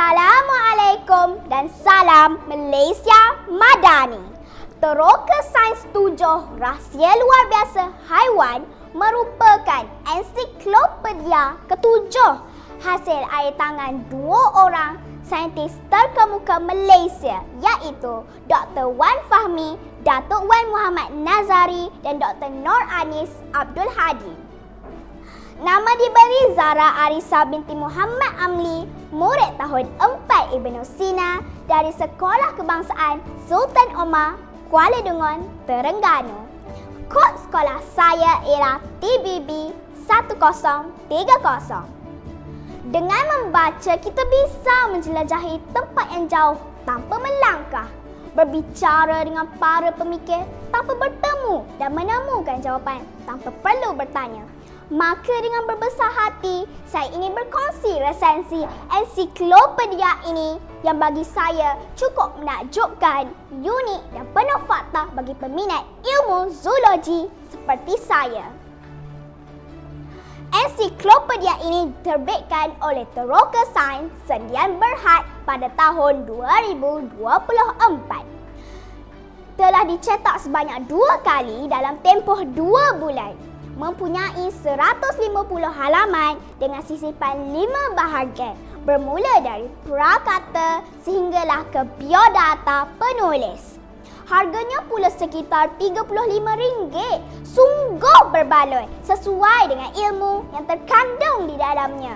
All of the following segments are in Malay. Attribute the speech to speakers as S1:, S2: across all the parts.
S1: Assalamualaikum dan salam Malaysia Madani. Teroka Sains 7 Rahsia Luar Biasa Haiwan merupakan ensiklopedia ketujuh hasil air tangan dua orang saintis terkemuka Malaysia, iaitu Dr. Wan Fahmi, Datuk Wan Muhammad Nazari dan Dr. Nur Anis Abdul Hadi. Nama diberi Zara Arisa binti Muhammad Amli, murid tahun 4 Ibnu Sina dari Sekolah Kebangsaan Sultan Omar, Kuala Dungun, Terengganu. Kod sekolah saya ialah TBB 1030. Dengan membaca, kita bisa menjelajahi tempat yang jauh tanpa melangkah, berbicara dengan para pemikir tanpa bertemu dan menemukan jawapan tanpa perlu bertanya. Maka dengan berbesar hati, saya ingin berkongsi resensi ensiklopedia ini yang bagi saya cukup menakjubkan, unik dan penuh fakta bagi peminat ilmu zoologi seperti saya. Ensiklopedia ini diterbitkan oleh Teroka Sains Sendian Berhad pada tahun 2024. Telah dicetak sebanyak 2 kali dalam tempoh 2 bulan. Mempunyai 150 halaman dengan sisipan 5 bahagian bermula dari prakata sehinggalah ke biodata penulis. Harganya pula sekitar RM35. Sungguh berbaloi sesuai dengan ilmu yang terkandung di dalamnya.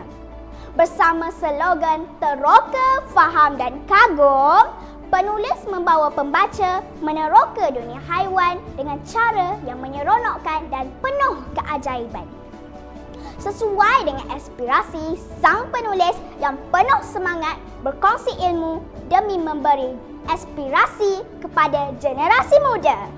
S1: Bersama slogan Teroka, Faham dan Kagum, penulis membawa pembaca meneroka dunia haiwan dengan cara yang menyeronokkan dan penuh keajaiban. Sesuai dengan aspirasi sang penulis yang penuh semangat berkongsi ilmu demi memberi aspirasi kepada generasi muda.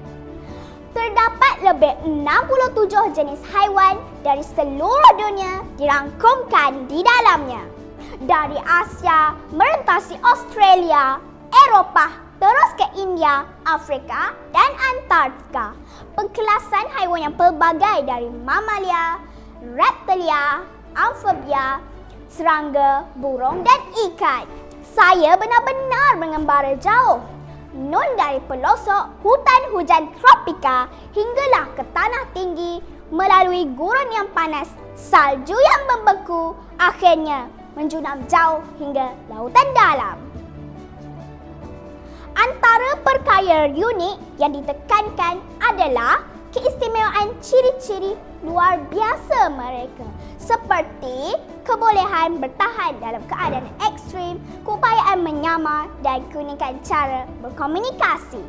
S1: Terdapat lebih 67 jenis haiwan dari seluruh dunia dirangkumkan di dalamnya. Dari Asia merentasi Australia, Eropah, terus ke India, Afrika dan Antartika. Pengkelasan haiwan yang pelbagai dari mamalia, reptilia, amfibia, serangga, burung dan ikan. Saya benar-benar mengembara jauh. Nun dari pelosok hutan hujan tropika hinggalah ke tanah tinggi, melalui gurun yang panas, salju yang membeku, akhirnya menjunam jauh hingga lautan dalam. Antara perkara unik yang ditekankan adalah keistimewaan ciri-ciri luar biasa mereka, seperti kebolehan bertahan dalam keadaan ekstrim, keupayaan menyamar dan keunikan cara berkomunikasi.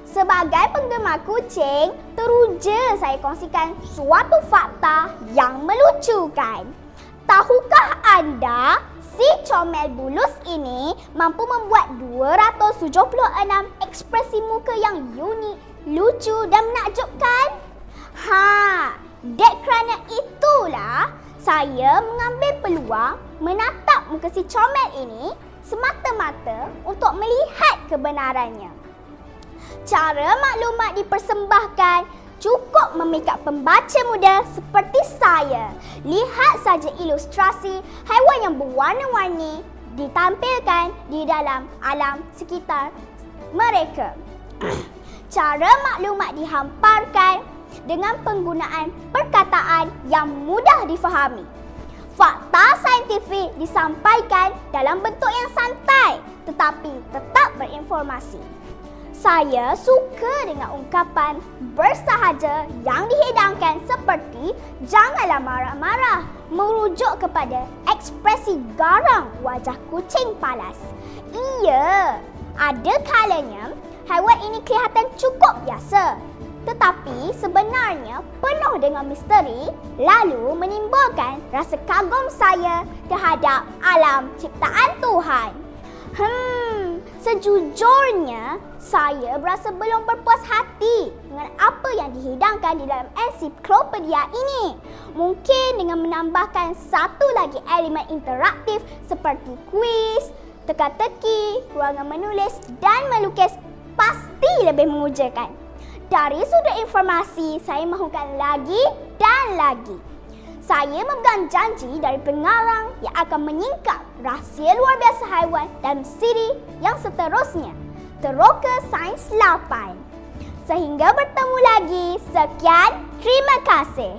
S1: Sebagai penggemar kucing, teruja saya kongsikan suatu fakta yang melucukan. Tahukah anda, si comel bulus ini mampu membuat 276 ekspresi muka yang unik, lucu dan menakjubkan? Dek kerana itulah saya mengambil peluang menatap muka si comel ini semata-mata untuk melihat kebenarannya. Cara maklumat dipersembahkan cukup memikat pembaca muda seperti saya. Lihat saja ilustrasi haiwan yang berwarna-warni ditampilkan di dalam alam sekitar mereka. Cara maklumat dihamparkan dengan penggunaan perkataan yang mudah difahami. Fakta saintifik disampaikan dalam bentuk yang santai tetapi tetap berinformasi. Saya suka dengan ungkapan bersahaja yang dihidangkan seperti janganlah marah-marah, merujuk kepada ekspresi garang wajah kucing palas. Iya, ada kalanya haiwan ini kelihatan cukup biasa, tetapi sebenarnya penuh dengan misteri, lalu menimbulkan rasa kagum saya terhadap alam ciptaan Tuhan. Sejujurnya, saya berasa belum berpuas hati dengan apa yang dihidangkan di dalam ensiklopedia ini. Mungkin dengan menambahkan satu lagi elemen interaktif seperti kuis, teka-teki, ruangan menulis dan melukis pasti lebih mengujakan. Dari sudut informasi, saya mahukan lagi dan lagi. Saya memegang janji dari pengarang yang akan menyingkap Rahsia Luar Biasa Haiwan dan siri yang seterusnya. Teroka Sains 8. Sehingga bertemu lagi, sekian, terima kasih.